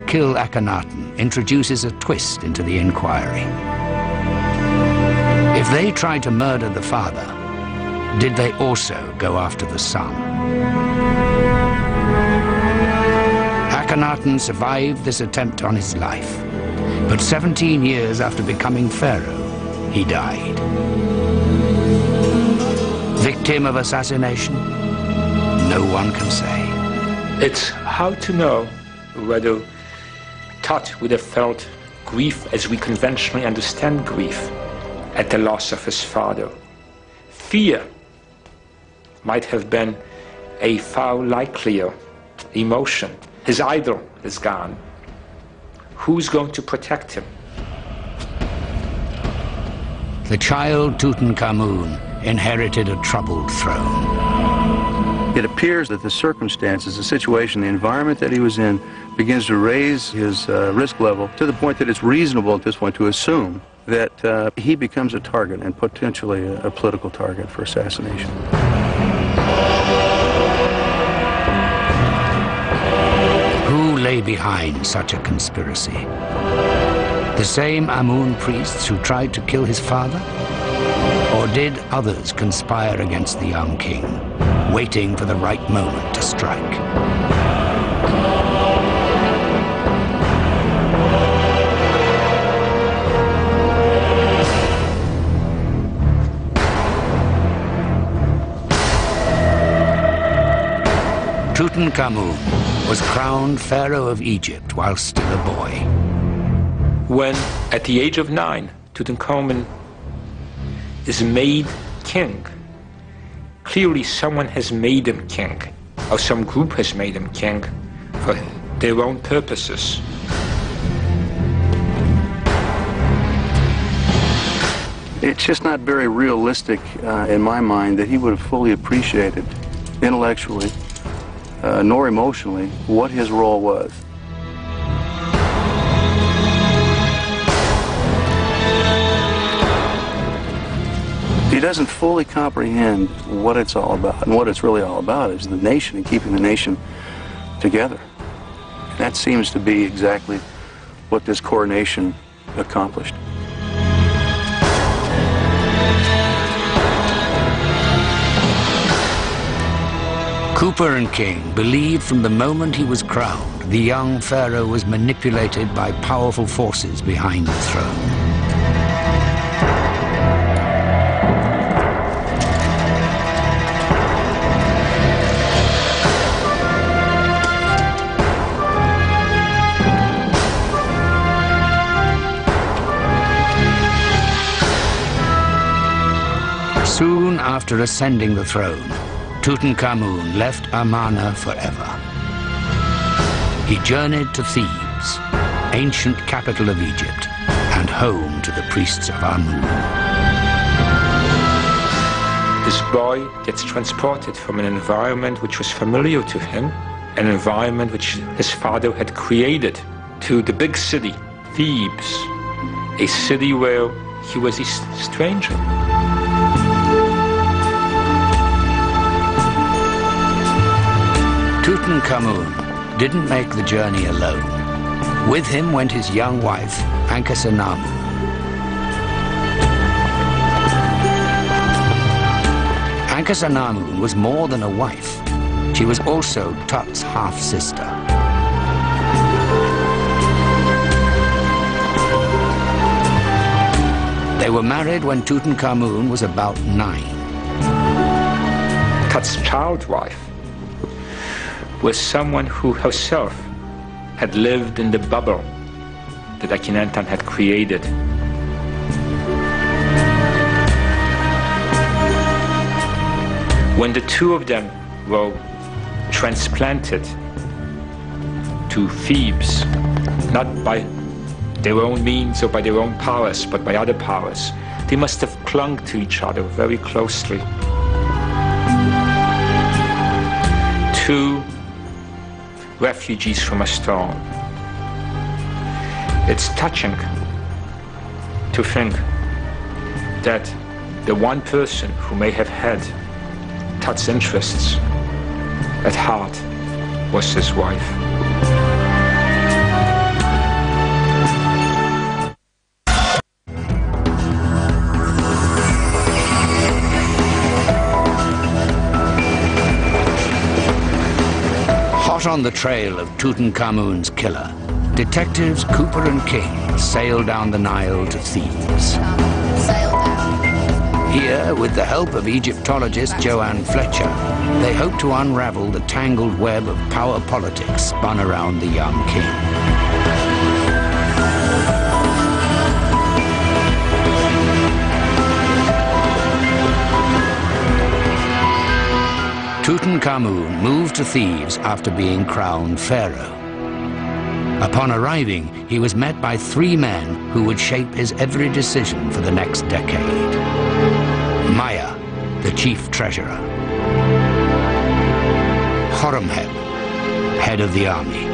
Kill Akhenaten introduces a twist into the inquiry. If they tried to murder the father, did they also go after the son? Akhenaten survived this attempt on his life, but 17 years after becoming pharaoh, he died. Victim of assassination? No one can say. It's hard to know whether Tut would have felt grief as we conventionally understand grief at the loss of his father. Fear might have been a far likelier emotion. His idol is gone. Who's going to protect him? The child Tutankhamun inherited a troubled throne. It appears that the circumstances, the situation, the environment that he was in begins to raise his risk level to the point that it's reasonable at this point to assume that he becomes a target and potentially a political target for assassination. Who lay behind such a conspiracy? The same Amun priests who tried to kill his father? Or did others conspire against the young king, waiting for the right moment to strike? Tutankhamun was crowned pharaoh of Egypt while still a boy. When, at the age of 9, Tutankhamun is made king, clearly someone has made him king, or some group has made him king for their own purposes. It's just not very realistic in my mind that he would have fully appreciated intellectually nor emotionally what his role was. He doesn't fully comprehend what it's all about, and what it's really all about is the nation and keeping the nation together. That seems to be exactly what this coronation accomplished. Cooper and King believed from the moment he was crowned, the young pharaoh was manipulated by powerful forces behind the throne. Soon after ascending the throne, Tutankhamun left Amarna forever. He journeyed to Thebes, ancient capital of Egypt, and home to the priests of Amun. This boy gets transported from an environment which was familiar to him, an environment which his father had created, to the big city, Thebes, a city where he was a stranger. Tutankhamun didn't make the journey alone. With him went his young wife, Akhenaten. Akhenaten was more than a wife. She was also Tut's half-sister. They were married when Tutankhamun was about 9. Tut's child wife was someone who herself had lived in the bubble that Akhenaten had created. When the two of them were transplanted to Thebes, not by their own means or by their own powers, but by other powers, they must have clung to each other very closely. Two refugees from a storm. It's touching to think that the one person who may have had Tut's interests at heart was his wife. on the trail of Tutankhamun's killer, detectives Cooper and King sail down the Nile to Thebes. Here, with the help of Egyptologist Joanne Fletcher, they hope to unravel the tangled web of power politics spun around the young king. Tutankhamun moved to Thebes after being crowned pharaoh. Upon arriving, he was met by 3 men who would shape his every decision for the next decade. Maya, the chief treasurer. Horemheb, head of the army.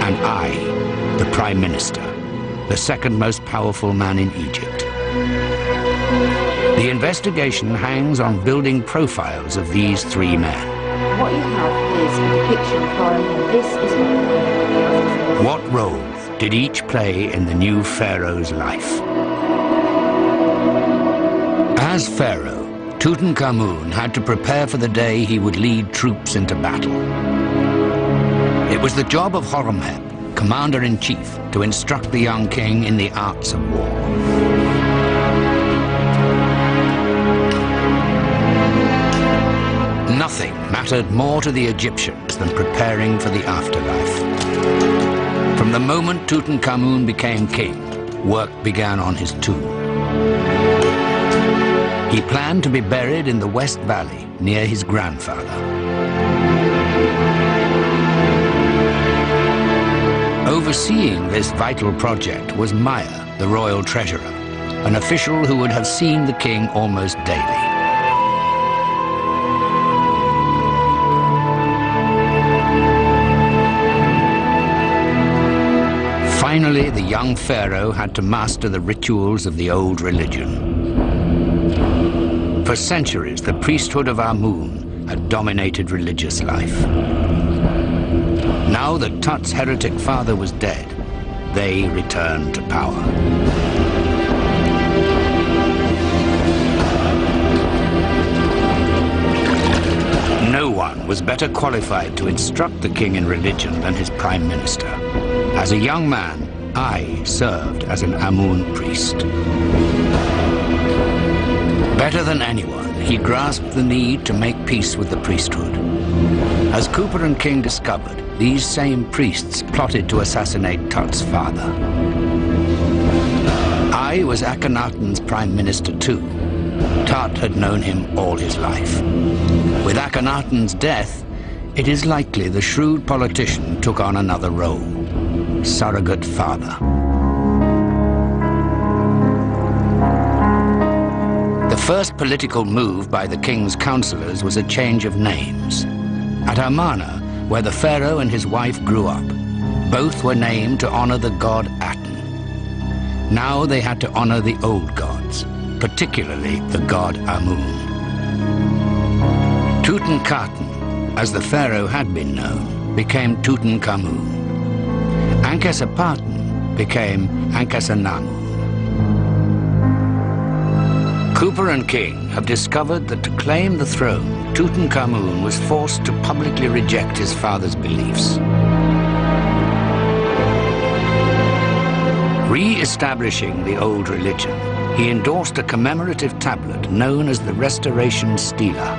And I, the prime minister, the second most powerful man in Egypt. The investigation hangs on building profiles of these 3 men. What you have is a depiction of Horemheb. This is what role did each play in the new pharaoh's life? As pharaoh, Tutankhamun had to prepare for the day he would lead troops into battle. It was the job of Horemheb, commander-in-chief, to instruct the young king in the arts of war. Nothing mattered more to the Egyptians than preparing for the afterlife. From the moment Tutankhamun became king, work began on his tomb. He planned to be buried in the West Valley near his grandfather. Overseeing this vital project was Maya, the royal treasurer, an official who would have seen the king almost daily. Finally, the young pharaoh had to master the rituals of the old religion. For centuries, the priesthood of Amun had dominated religious life. Now that Tut's heretic father was dead, they returned to power. No one was better qualified to instruct the king in religion than his prime minister. As a young man, I served as an Amun priest. Better than anyone, he grasped the need to make peace with the priesthood. As Cooper and King discovered, these same priests plotted to assassinate Tut's father. I was Akhenaten's prime minister too. Tut had known him all his life. With Akhenaten's death, it is likely the shrewd politician took on another role: surrogate father. The first political move by the king's counselors was a change of names. At Amarna, where the pharaoh and his wife grew up, both were named to honor the god Aten. Now they had to honor the old gods, particularly the god Amun. Tutankhaten, as the pharaoh had been known, became Tutankhamun. Ankhesepaten became Ankhesenamun. Cooper and King have discovered that to claim the throne, Tutankhamun was forced to publicly reject his father's beliefs. Re-establishing the old religion, he endorsed a commemorative tablet known as the Restoration Stela.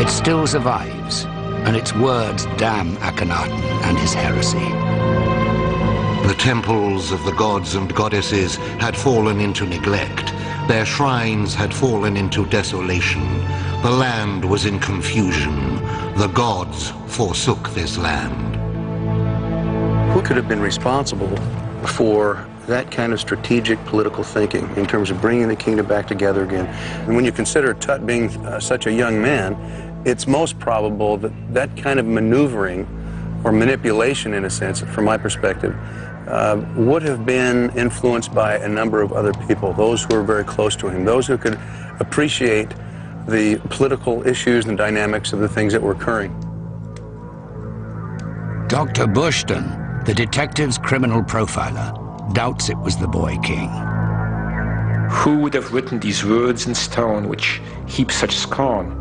It still survives, and its words damn Akhenaten and his heresy. The temples of the gods and goddesses had fallen into neglect. Their shrines had fallen into desolation. The land was in confusion. The gods forsook this land. Who could have been responsible for that kind of strategic political thinking in terms of bringing the kingdom back together again? And when you consider Tut being such a young man, it's most probable that that kind of maneuvering or manipulation, in a sense, from my perspective, would have been influenced by a number of other people, those who were very close to him, those who could appreciate the political issues and dynamics of the things that were occurring. Dr. Bushton, the detective's criminal profiler, doubts it was the boy king. Who would have written these words in stone which heap such scorn?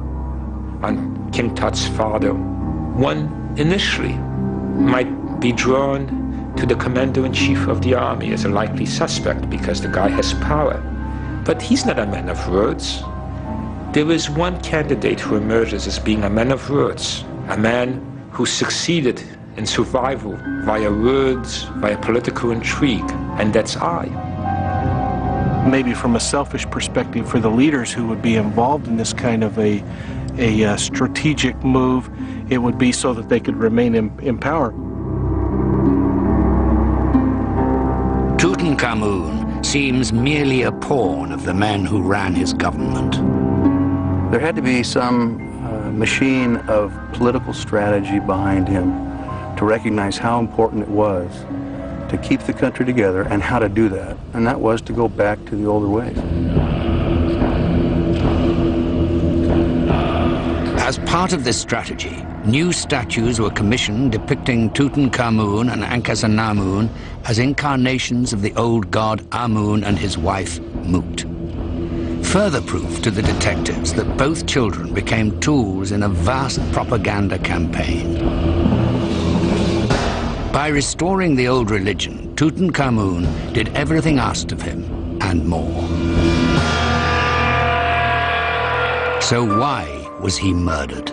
on King Tut's father. One initially might be drawn to the commander-in-chief of the army as a likely suspect because the guy has power. But he's not a man of words. There is one candidate who emerges as being a man of words, a man who succeeded in survival via words, via political intrigue, and that's I. Maybe from a selfish perspective for the leaders who would be involved in this kind of a strategic move, it would be so that they could remain in power. Tutankhamun seems merely a pawn of the men who ran his government. There had to be some machine of political strategy behind him to recognize how important it was to keep the country together and how to do that. And that was to go back to the older ways. As part of this strategy, new statues were commissioned depicting Tutankhamun and Akhenaten as incarnations of the old god Amun and his wife, Mut. Further proof to the detectives that both children became tools in a vast propaganda campaign. By restoring the old religion, Tutankhamun did everything asked of him and more. So why was he murdered?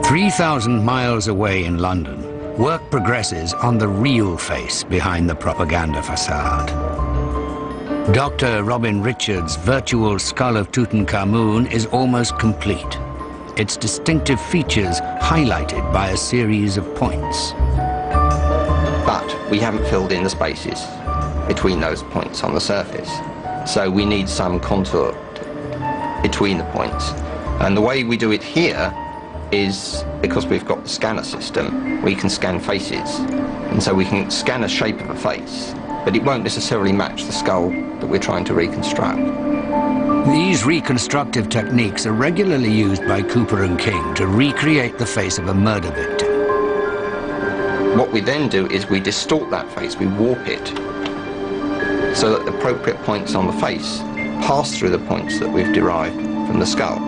3,000 miles away in London, work progresses on the real face behind the propaganda facade. Dr. Robin Richards' virtual skull of Tutankhamun is almost complete, its distinctive features highlighted by a series of points. But we haven't filled in the spaces between those points on the surface, so we need some contour between the points. And the way we do it here is because we've got the scanner system, we can scan faces. And so we can scan a shape of a face, but it won't necessarily match the skull that we're trying to reconstruct. These reconstructive techniques are regularly used by Cooper and King to recreate the face of a murder victim. What we then do is we distort that face, we warp it, so that the appropriate points on the face pass through the points that we've derived from the skull.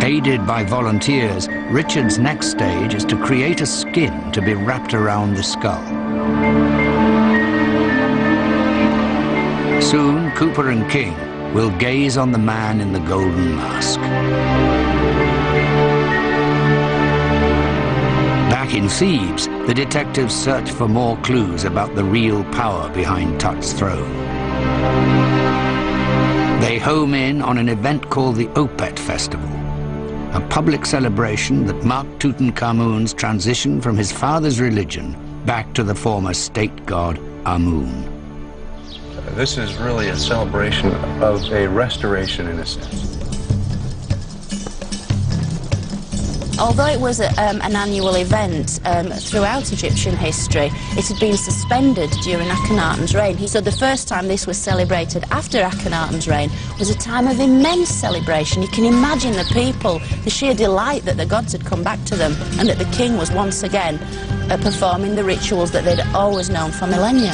Aided by volunteers, Richard's next stage is to create a skin to be wrapped around the skull. Soon, Cooper and King will gaze on the man in the golden mask. Back in Thebes, the detectives search for more clues about the real power behind Tut's throne. They home in on an event called the Opet Festival, a public celebration that marked Tutankhamun's transition from his father's religion back to the former state god Amun. This is really a celebration of a restoration in a sense. Although it was an annual event throughout Egyptian history, it had been suspended during Akhenaten's reign. So the first time this was celebrated after Akhenaten's reign was a time of immense celebration. You can imagine the people, the sheer delight that the gods had come back to them and that the king was once again performing the rituals that they'd always known for millennia.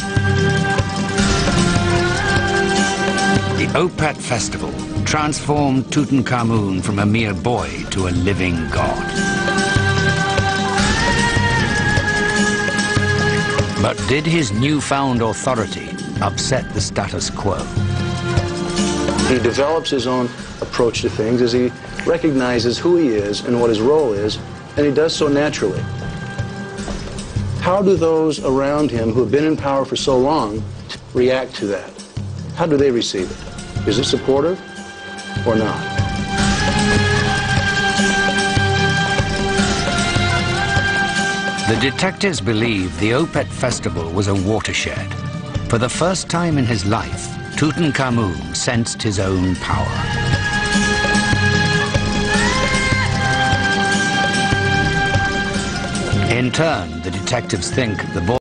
The Opet Festival transformed Tutankhamun from a mere boy to a living god. But did his newfound authority upset the status quo? He develops his own approach to things as he recognizes who he is and what his role is, and he does so naturally. How do those around him who have been in power for so long react to that? How do they receive it? Is it supportive or not? The detectives believe the Opet Festival was a watershed. For the first time in his life, Tutankhamun sensed his own power. In turn, the detectives think the boy